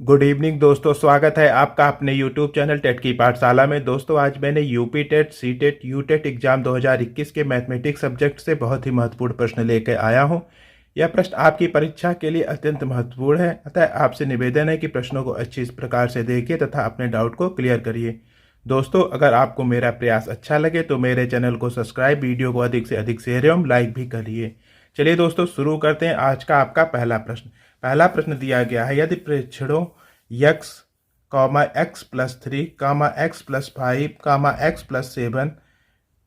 Good evening दोस्तों, स्वागत है आपका अपने यूट्यूब चैनल टेट की पाठशाला में। दोस्तों आज मैंने UP TET, C TET, U TET exam 2021 के मैथमेटिक्स सब्जेक्ट से बहुत ही महत्वपूर्ण प्रश्न लेकर आया हूं। यह प्रश्न आपकी परीक्षा के लिए अत्यंत महत्वपूर्ण है, अतः आपसे निवेदन है कि प्रश्नों को अच्छी इस प्रकार से देखिए तथा अपने डाउट को क्लियर करिए। दोस्तों अगर आपको मेरा प्रयास अच्छा लगे तो मेरे चैनल को सब्सक्राइब, वीडियो को अधिक से अधिक शेयर एवं लाइक भी करिए। चलिए दोस्तों शुरू करते हैं आज का आपका पहला प्रश्न। पहला प्रश्न दिया गया है, यदि प्रेक्षणों x कॉमा एक्स प्लस 3 कामा एक्स प्लस 5 कामा एक्स प्लस 7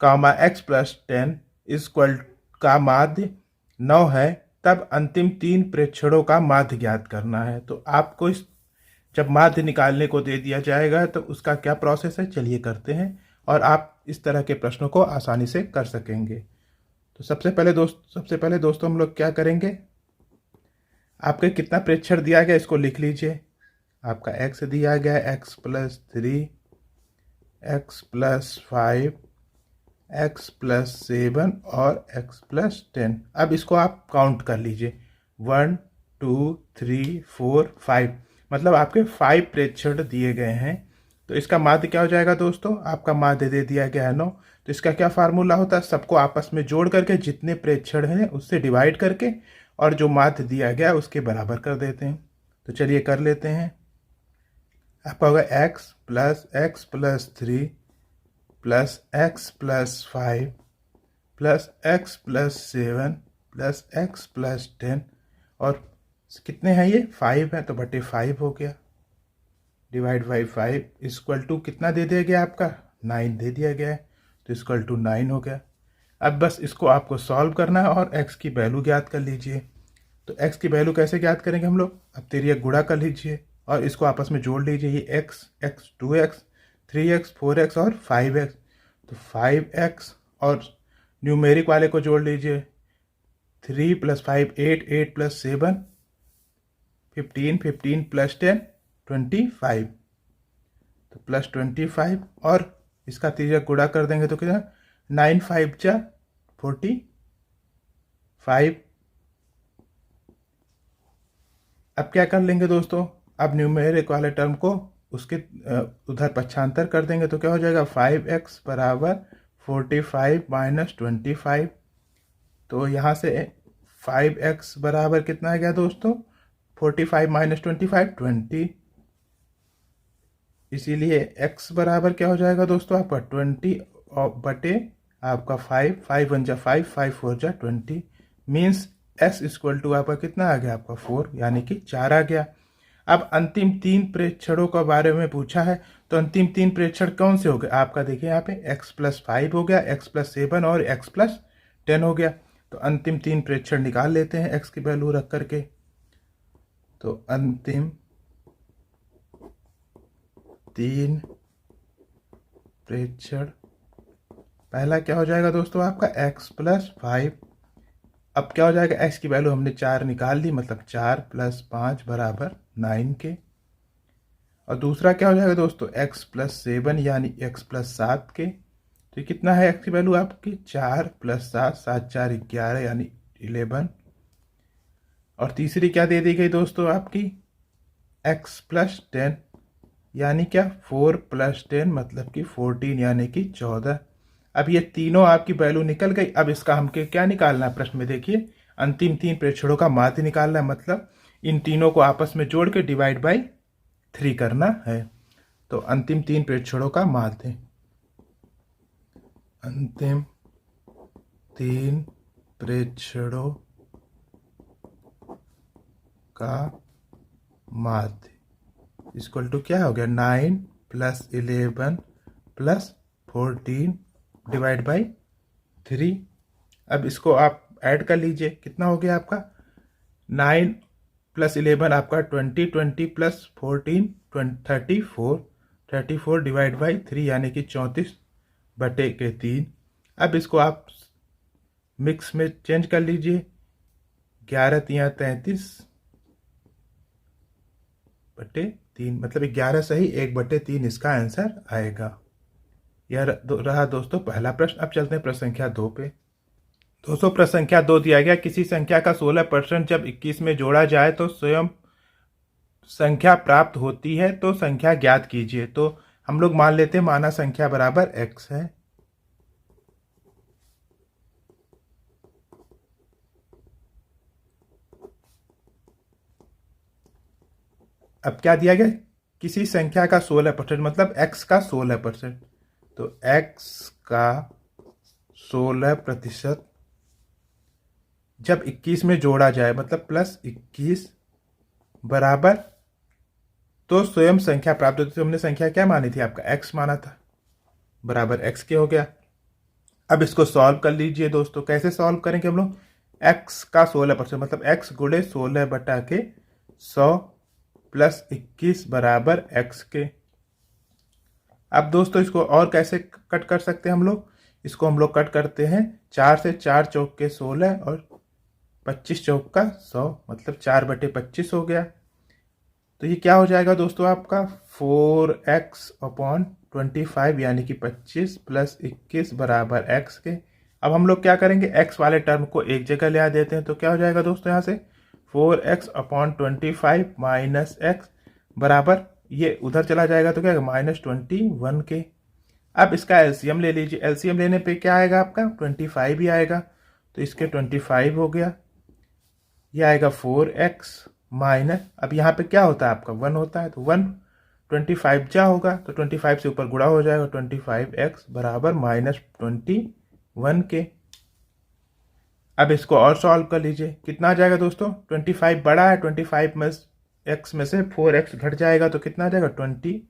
कामा एक्स प्लस 10 इक्वल का माध्य 9 है, तब अंतिम तीन प्रेक्षणों का माध्य ज्ञात करना है। तो आपको जब माध्य निकालने को दे दिया जाएगा तो उसका क्या प्रोसेस है, चलिए करते हैं और आप इस तरह के प्रश्नों को आसानी से कर सकेंगे। तो सबसे पहले दोस्तों हम लोग क्या करेंगे, आपके कितना प्रेक्षण दिया गया इसको लिख लीजिए। आपका x दिया गया x plus 3, x plus 5, x plus 7 और x प्लस 10। अब इसको आप काउंट कर लीजिए, 1 2 3 4 5, मतलब आपके 5 प्रेक्षण दिए गए हैं। तो इसका माध्य क्या हो जाएगा दोस्तों, आपका माध्य दे दिया गया है 9। तो इसका क्या फार्मूला होता है, सबको आपस में जोड़ करके जितने प्रेक्षण हैं उससे डिवाइड करके और जो माध्य दिया गया उसके बराबर कर देते हैं। तो चलिए कर लेते हैं। आपका होगा x plus 3 plus x plus 5 plus x plus 7 plus x plus 10, और कितने हैं ये 5 है तो बटे 5 हो गया, डिवाइड बाई 5 इक्वल टू कितना दे दिया गया, आपका 9 दे दिया गया है, तो इक्वल टू 9 हो गया। अब बस इसको आपको सॉल्व करना है और x की वैल्यू ज्ञात कर लीजिए। तो x की वैल्यू कैसे ज्ञात करेंगे हम लोग, अब तिर्यक गुणा कर लीजिए और इसको आपस में जोड़ लीजिए। ये x 2x 3x 4x और 5x, तो 5x और न्यूमेरिक वाले को जोड़ लीजिए, 3 प्लस 5 8, 8 प्लस 7 15, 15 प्लस 10 25, तो प्लस 25 और इसका तिर्यक गुणा कर देंगे तो कितना, 9 5 जा 45। अब क्या कर लेंगे दोस्तों, अब न्यूमेरिक वाले टर्म को उसके उधर पक्षांतर कर देंगे तो क्या हो जाएगा, 5x बराबर 45 माइनस 25। तो यहाँ से 5x बराबर कितना आ गया दोस्तों, 45 माइनस 25 20। इसीलिए x बराबर क्या हो जाएगा दोस्तों, आपका 20 और बटे आपका 5, 5 1 जा 5, 5 4 जा 20, मीन्स s इक्वल टू आपका कितना आ गया, आपका 4 यानी कि 4 आ गया। अब अंतिम तीन प्रेक्षणों के बारे में पूछा है, तो अंतिम तीन प्रेक्षण कौन से हो गए, आपका देखिए यहाँ पे x प्लस 5 हो गया, x प्लस 7 और x प्लस 10 हो गया। तो अंतिम तीन प्रेक्षण निकाल लेते हैं x की वैल्यू रख करके। तो अंतिम तीन प्रेक्षण, पहला क्या हो जाएगा दोस्तों, आपका x प्लस 5। अब क्या हो जाएगा, x की वैल्यू हमने 4 निकाल ली, मतलब 4 प्लस 5 बराबर 9 के। और दूसरा क्या हो जाएगा दोस्तों, x प्लस 7 यानी x प्लस 7 के। तो कितना है x की वैल्यू आपकी, 4 प्लस 7, 7 4 11 यानी 11। और तीसरी क्या दे दी गई दोस्तों आपकी, x प्लस 10 यानी क्या, 4 प्लस 10 मतलब कि 14 यानी कि 14। अब ये तीनों आपकी वैल्यू निकल गई। अब इसका हमके क्या निकालना है, प्रश्न में देखिए अंतिम तीन प्रेक्षणों का माध्य निकालना है, मतलब इन तीनों को आपस में जोड़ के डिवाइड बाई 3 करना है। तो अंतिम तीन प्रेक्षणों का माध्य, अंतिम तीन प्रेक्षणों का माध्य इक्वल टू क्या हो गया, 9 प्लस 11 प्लस 14 डिवाइड बाई 3। अब इसको आप ऐड कर लीजिए, कितना हो गया आपका, 9 प्लस 11 आपका 20, 20 प्लस 14 34, 34 डिवाइड बाई 3 यानी कि 34 बटे के 3। अब इसको आप मिक्स में चेंज कर लीजिए, 11 3 33 बटे 3, मतलब 11 सही 1 बटे 3 इसका आंसर आएगा। यह रहा दोस्तों पहला प्रश्न। अब चलते हैं प्रश्न संख्या 2 पे। दोस्तों प्रश्न संख्या 2 दिया गया, किसी संख्या का 16% जब 21 में जोड़ा जाए तो स्वयं संख्या प्राप्त होती है तो संख्या ज्ञात कीजिए। तो हम लोग मान लेते हैं माना संख्या बराबर x है। अब क्या दिया गया, किसी संख्या का 16% मतलब x का 16%। तो x का 16% जब 21 में जोड़ा जाए मतलब +21 बराबर, तो स्वयं संख्या प्राप्त होती है। तो हमने संख्या क्या मानी थी, आपका x माना था, बराबर x के हो गया। अब इसको सॉल्व कर लीजिए दोस्तों। कैसे सॉल्व करेंगे हम लोग, x का 16% मतलब x गुणे 16 बटा के 100 प्लस 21 बराबर x के। अब दोस्तों इसको और कैसे कट कर सकते हैं हम लोग, इसको हम लोग कट करते हैं 4 से, 4 चौक के 16 और 25 चौक का 100 मतलब 4/25 हो गया। तो ये क्या हो जाएगा दोस्तों आपका 4x/25 यानी कि 25 प्लस 21 बराबर x के। अब हम लोग क्या करेंगे, x वाले टर्म को एक जगह ले आ देते हैं। तो क्या हो जाएगा दोस्तों यहाँ से 4x/25 माइनस x बराबर, ये उधर चला जाएगा तो क्या -21 के। अब इसका एलसीएम ले लीजिए। एलसीएम लेने पे क्या आएगा आपका 25 ही आएगा। तो इसके 25 हो गया, ये आएगा 4x माइनस, अब यहाँ पे क्या होता है आपका 1 होता है तो 1 25 क्या होगा, तो 25 से ऊपर गुणा हो जाएगा 25x बराबर -21 के। अब इसको और सॉल्व कर लीजिए, कितना आ जाएगा दोस्तों 25 बड़ा है, 25 में x में से 4x घट जाएगा तो कितना आ जाएगा 20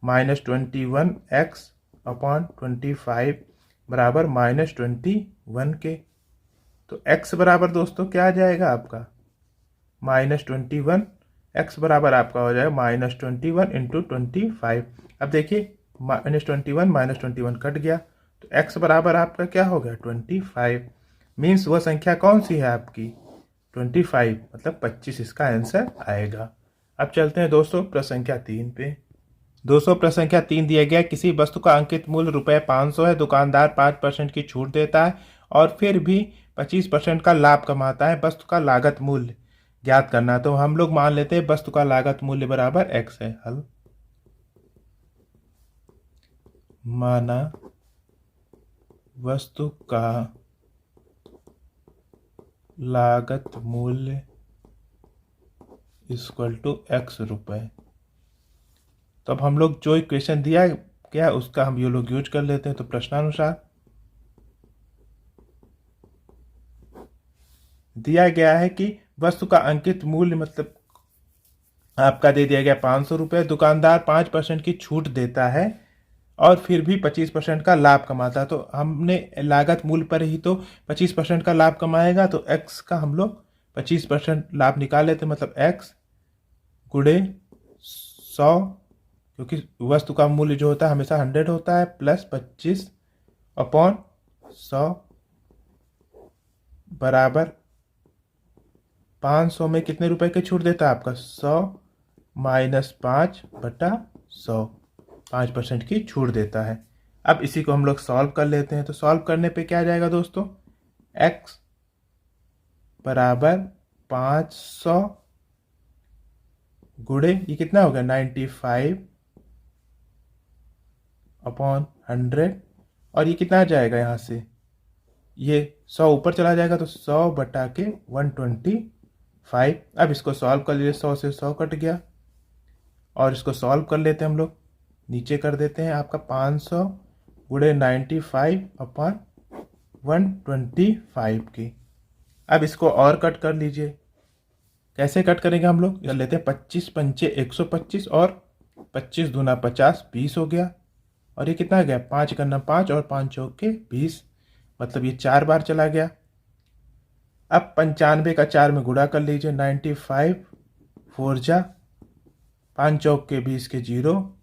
-21x/25 बराबर -21 के। तो x बराबर दोस्तों क्या आ जाएगा आपका -21, x बराबर आपका हो जाएगा -21 इंटू 25। अब देखिए -21 -21 कट गया तो x बराबर आपका क्या हो गया 25। मीन्स वह संख्या कौन सी है आपकी 25 मतलब 25 इसका आंसर आएगा। अब चलते हैं दोस्तों प्रश्न संख्या 3 पे। दोस्तों प्रश्न संख्या 3 दिया गया, किसी वस्तु का अंकित मूल्य ₹500 है, दुकानदार 5% की छूट देता है और फिर भी 25% का लाभ कमाता है। वस्तु का लागत मूल्य ज्ञात करना। तो हम लोग मान लेते हैं वस्तु का लागत मूल्य बराबर x है। हल माना वस्तु का लागत मूल्य इक्वल टू x रुपए। तो अब हम लोग जो इक्वेशन दिया क्या है उसका हम ये लोग यूज कर लेते हैं। तो प्रश्नानुसार दिया गया है कि वस्तु का अंकित मूल्य मतलब आपका दे दिया गया 500 रुपये, दुकानदार 5% की छूट देता है और फिर भी 25% का लाभ कमाता है। तो हमने लागत मूल्य पर ही तो 25% का लाभ कमाएगा, तो x का हम लोग 25% लाभ निकाल लेते हैं मतलब x गुणे 100, क्योंकि वस्तु का मूल्य जो होता है हमेशा 100 होता है, प्लस 25/100 बराबर 500 में कितने रुपए की छूट देता है आपका 100 माइनस 5/100, 5% की छूट देता है। अब इसी को हम लोग सॉल्व कर लेते हैं। तो सॉल्व करने पे क्या आ जाएगा दोस्तों, x बराबर 500 गुणे ये कितना हो गया 95/100 और ये कितना आ जाएगा यहाँ से, ये 100 ऊपर चला जाएगा तो 100 बटा के 125। अब इसको सॉल्व कर लीजिए, 100 से 100 कट गया और इसको सॉल्व कर लेते हैं हम लोग। नीचे कर देते हैं आपका 500 गुणे 95/125 की। अब इसको और कट कर लीजिए। कैसे कट करेंगे हम लोग, कर लेते हैं 25 पंचे 125 और 25 दूना 50, 20 हो गया। और ये कितना गया 5 करना 5 और 5 चौक के 20, मतलब ये 4 बार चला गया। अब 95 का 4 में गुणा कर लीजिए, 95 4 जा 5 चौक के 20 के 0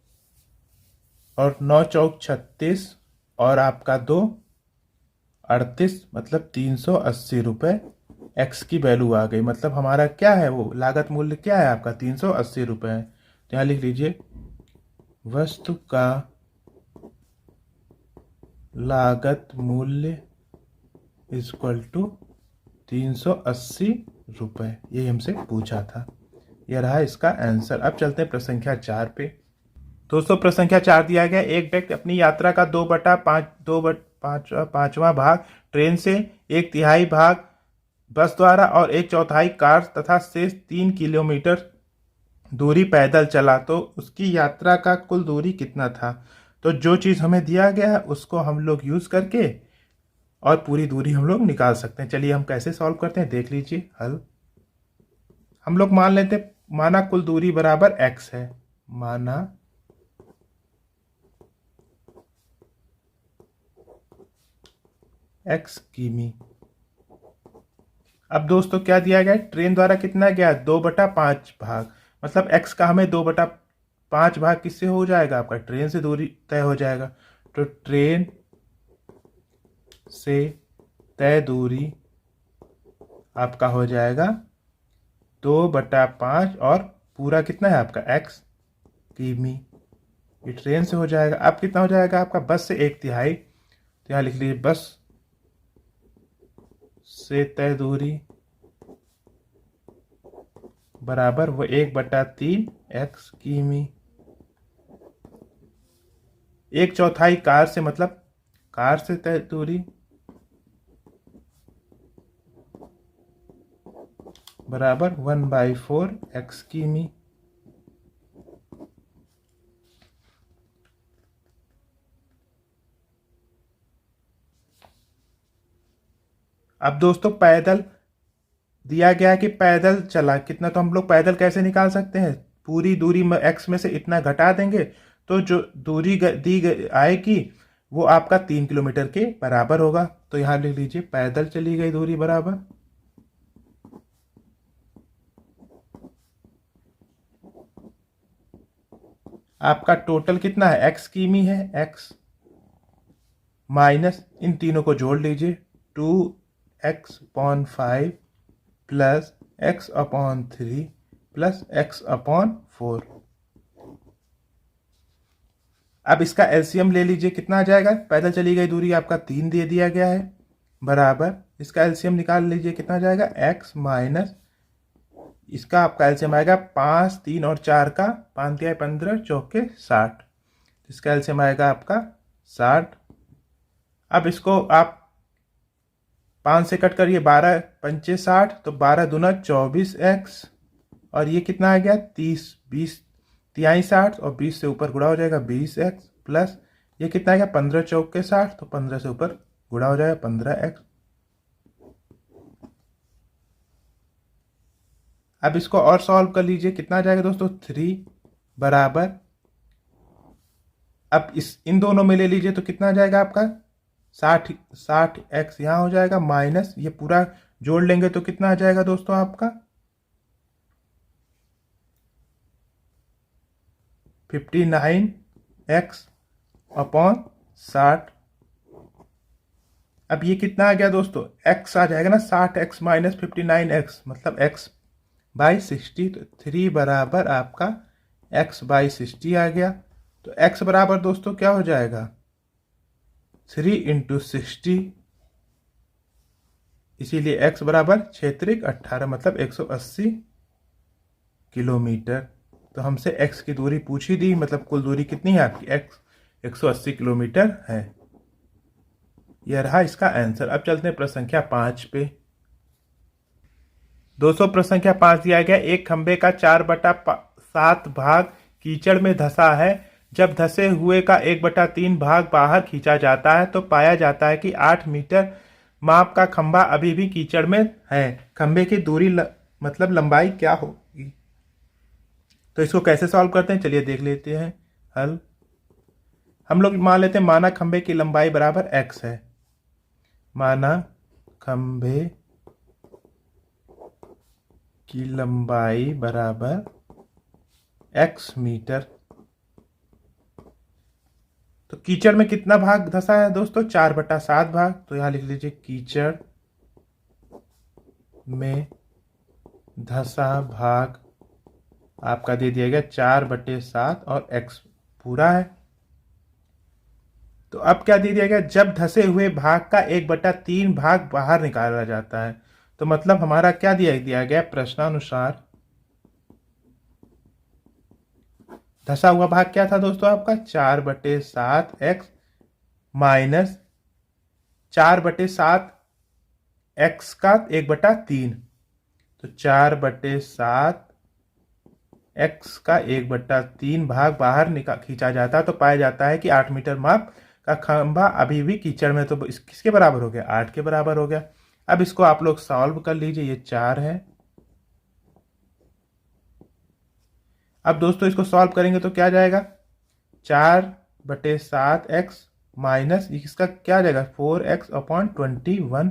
और 9 चौक 36 और आपका 2 38 मतलब 380 रुपये एक्स की वैल्यू आ गई। मतलब हमारा क्या है वो लागत मूल्य क्या है आपका 380 रुपये है। तो यहाँ लिख लीजिए वस्तु का लागत मूल्य इक्वल टू 380 रुपये, यही हमसे पूछा था। यह रहा इसका आंसर। अब चलते हैं प्रश्न संख्या 4 पे। दोस्तों प्रश्न संख्या 4 दिया गया, एक व्यक्ति अपनी यात्रा का 2/5वां भाग ट्रेन से, 1/3 भाग बस द्वारा और 1/4 कार तथा शेष 3 किलोमीटर दूरी पैदल चला, तो उसकी यात्रा का कुल दूरी कितना था। तो जो चीज़ हमें दिया गया है उसको हम लोग यूज़ करके और पूरी दूरी हम लोग निकाल सकते हैं। चलिए हम कैसे सॉल्व करते हैं, देख लीजिए हल। हम लोग मान लेते, माना कुल दूरी बराबर x है, माना x किमी। अब दोस्तों क्या दिया गया, ट्रेन द्वारा कितना गया, 2/5 भाग, मतलब x का हमें 2/5 भाग किससे हो जाएगा, आपका ट्रेन से दूरी तय हो जाएगा। तो ट्रेन से तय दूरी आपका हो जाएगा 2/5 और पूरा कितना है आपका x किमी, ये ट्रेन से हो जाएगा। अब कितना हो जाएगा आपका बस से 1/3, तो यहाँ लिख लीजिए बस से तय दूरी बराबर वो 1/3 x किमी। 1/4 कार से, मतलब कार से तय दूरी बराबर 1/4 x किमी। अब दोस्तों पैदल दिया गया है कि पैदल चला कितना, तो हम लोग पैदल कैसे निकाल सकते हैं, पूरी दूरी में x में से इतना घटा देंगे तो जो दूरी आएगी वो आपका 3 किलोमीटर के बराबर होगा। तो यहाँ लिख लीजिए पैदल चली गई दूरी बराबर आपका टोटल कितना है, x किमी है, x माइनस इन तीनों को जोड़ लीजिए 2x/5 plus x/3 plus x/4। अब इसका एलसीएम ले लीजिए, कितना आ जाएगा, पैदल चली गई दूरी आपका 3 दे दिया गया है, बराबर इसका एलसीएम निकाल लीजिए, कितना आ जाएगा x माइनस इसका आपका एलसीएम आएगा 5, 3 और 4 का, 5 × 15 चौके 60, इसका एलसीएम आएगा आपका 60। अब इसको आप 5 से कट करिए, 12 पंचे 60, तो 12 दूना 24x और ये कितना आ गया 30, 20 तिहाई 60 और 20 से ऊपर गुणा हो जाएगा 20x प्लस ये कितना आ गया 15 चौके 60, तो 15 से ऊपर गुणा हो जाएगा 15x। अब इसको और सॉल्व कर लीजिए, कितना आ जाएगा दोस्तों 3 बराबर, अब इन दोनों में ले लीजिए तो कितना आ जाएगा आपका 60x यहाँ हो जाएगा माइनस ये पूरा जोड़ लेंगे तो कितना आ जाएगा दोस्तों आपका 59x/60। अब ये कितना आ गया दोस्तों, x आ जाएगा ना 60x माइनस 59x, मतलब x/60, तो 3 बराबर आपका x/60 आ गया। तो x बराबर दोस्तों क्या हो जाएगा 3 × 60, इसीलिए x बराबर 6×3 = 18, मतलब 180 किलोमीटर। तो हमसे x की दूरी पूछ ही दी, मतलब कुल दूरी कितनी है आपकी x 180 किलोमीटर है। यह रहा इसका आंसर। अब चलते हैं प्रश्न संख्या 5 पे। दोस्तों प्रश्न संख्या 5 दिया गया, एक खंबे का 4/7 भाग कीचड़ में धंसा है, जब धंसे हुए का 1/3 भाग बाहर खींचा जाता है तो पाया जाता है कि 8 मीटर माप का खंबा अभी भी कीचड़ में है। खंबे की दूरी मतलब लंबाई क्या होगी। तो इसको कैसे सॉल्व करते हैं, चलिए देख लेते हैं हल। हम लोग मान लेते हैं, माना खंबे की लंबाई बराबर x है, माना खंबे की लंबाई बराबर x मीटर। तो कीचड़ में कितना भाग धंसा है दोस्तों 4/7 भाग, तो यहां लिख लीजिए कीचड़ में धंसा भाग आपका दे दिया गया 4/7 और x पूरा है। तो अब क्या दे दिया गया, जब धंसे हुए भाग का 1/3 भाग बाहर निकाला जाता है, तो मतलब हमारा क्या दिया गया प्रश्नानुसार धसा हुआ भाग क्या था दोस्तों आपका 4/7x माइनस 4/7x का 1/3। तो 4/7x का 1/3 भाग बाहर खींचा जाता है तो पाया जाता है कि 8 मीटर माप का खंभा अभी भी कीचड़ में, तो किसके बराबर हो गया 8 के बराबर हो गया। अब इसको आप लोग सॉल्व कर लीजिए, ये 4 है। अब दोस्तों इसको सॉल्व करेंगे तो क्या जाएगा 4/7x माइनस इसका क्या जाएगा 4x/21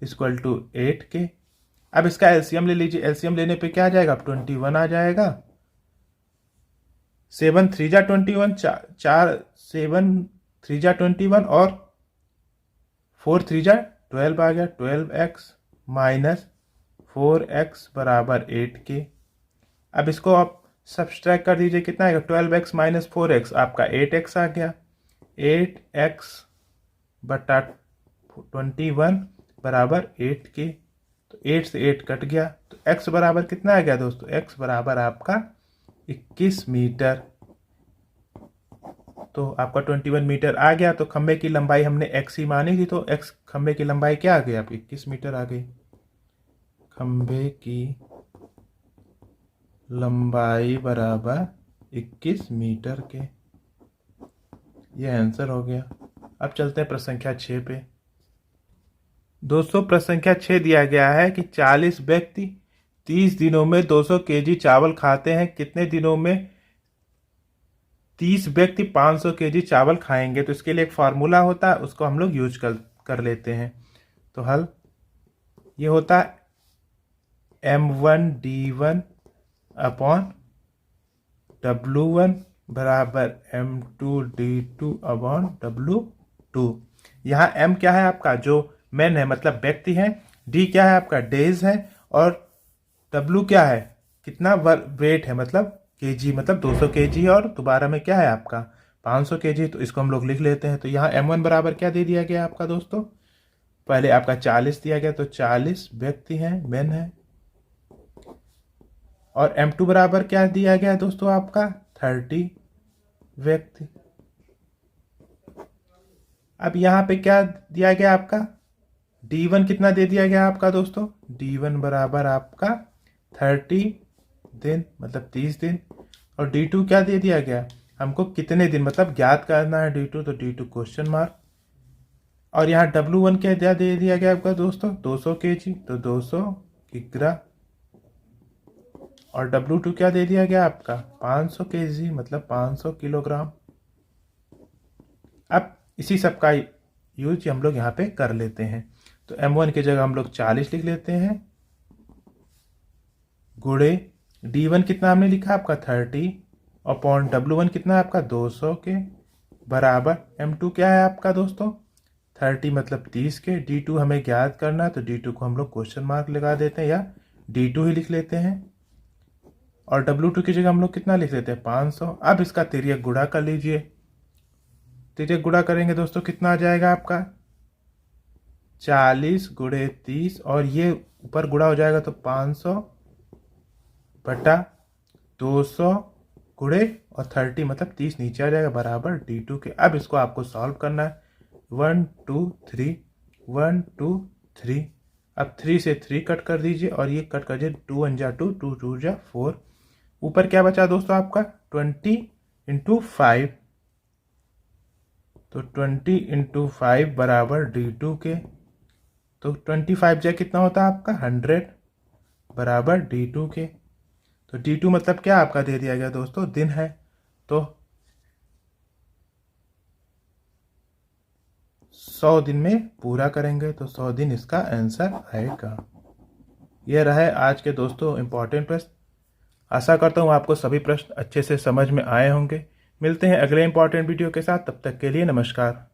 इक्वल टू 8 के। अब इसका एलसीएम ले लीजिए, एलसीएम लेने पे क्या आ जाएगा 21 आ जाएगा। 7 3 जा 21, 7 3 जा 21 और 4 3 जा 12 आ गया। 12x माइनस 4x बराबर 8 के। अब इसको आप सब्सट्रैक्ट कर दीजिए, कितना आएगा 12x माइनस 4x आपका 8x आ गया। 8x/21 बराबर 8 के। तो 8 से 8 कट गया तो x बराबर कितना आ गया दोस्तों, x बराबर आपका 21 मीटर। तो आपका 21 मीटर आ गया। तो खंबे की लंबाई हमने x ही मानी थी, तो x खंबे की लंबाई क्या आ गई आप 21 मीटर आ गई। खंबे की लंबाई बराबर 21 मीटर के। यह आंसर हो गया। अब चलते हैं प्रश्न संख्या 6 पे। दोस्तों प्रश्न संख्या 6 दिया गया है कि 40 व्यक्ति 30 दिनों में 200 केजी चावल खाते हैं, कितने दिनों में 30 व्यक्ति 500 केजी चावल खाएंगे। तो इसके लिए एक फार्मूला होता है, उसको हम लोग यूज कर लेते हैं। तो हल ये होता है m1d1 अपॉन w1 बराबर m2d2 अपॉन w2। यहाँ m क्या है आपका जो मैन है मतलब व्यक्ति है, d क्या है आपका डेज है, और w क्या है कितना वेट है मतलब केजी, मतलब 200 केजी, और दोबारा में क्या है आपका 500 केजी। तो इसको हम लोग लिख लेते हैं। तो यहाँ m1 बराबर क्या दे दिया गया आपका दोस्तों, पहले आपका 40 दिया गया, तो 40 व्यक्ति हैं मैन है, और m2 बराबर क्या दिया गया दोस्तों आपका 30 व्यक्ति। अब यहाँ पे क्या दिया गया आपका d1 कितना दे दिया गया आपका दोस्तों, d1 बराबर आपका 30 दिन मतलब 30 दिन, और d2 क्या दे दिया गया हमको कितने दिन मतलब ज्ञात करना है d2, तो d2 क्वेश्चन मार्क। और यहाँ w1 क्या दे दिया गया आपका दोस्तों 200 केजी, तो 200 किग्रा, और W2 क्या दे दिया गया आपका 500 केजी मतलब 500 किलोग्राम। अब इसी सब का यूज हम लोग यहाँ पे कर लेते हैं। तो m1 की जगह हम लोग 40 लिख लेते हैं, गुणे d1 कितना हमने लिखा आपका 30 अपॉन w1 कितना आपका 200 के बराबर m2 क्या है आपका दोस्तों 30 मतलब 30 के। d2 हमें ज्ञात करना है, तो d2 को हम लोग क्वेश्चन मार्क लगा देते हैं या d2 ही लिख लेते हैं, और W2 की जगह हम लोग कितना लिख लेते हैं 500। अब इसका तिर्यक गुणा कर लीजिए, तिर्यक गुणा करेंगे दोस्तों कितना आ जाएगा आपका 40 गुणे 30, और ये ऊपर गुणा हो जाएगा तो 500 बटा 200 गुणे और 30 मतलब 30 नीचे आ जाएगा बराबर d2 के। अब इसको आपको सॉल्व करना है 1 2 3 1 2 3। अब 3 से 3 कट कर दीजिए और ये कट कर दीजिए 2 1 जा 2 2 2 जा 4। ऊपर क्या बचा दोस्तों आपका 20 × 5, तो 20 × 5 बराबर d2 के। तो 25 जा कितना होता है आपका 100 बराबर d2 के। तो d2 मतलब क्या आपका दे दिया गया दोस्तों दिन है। तो 100 दिन में पूरा करेंगे, तो 100 दिन इसका आंसर आएगा। यह रहा आज के दोस्तों इम्पोर्टेंट प्रश्न। आशा करता हूँ आपको सभी प्रश्न अच्छे से समझ में आए होंगे। मिलते हैं अगले इंपॉर्टेंट वीडियो के साथ, तब तक के लिए नमस्कार।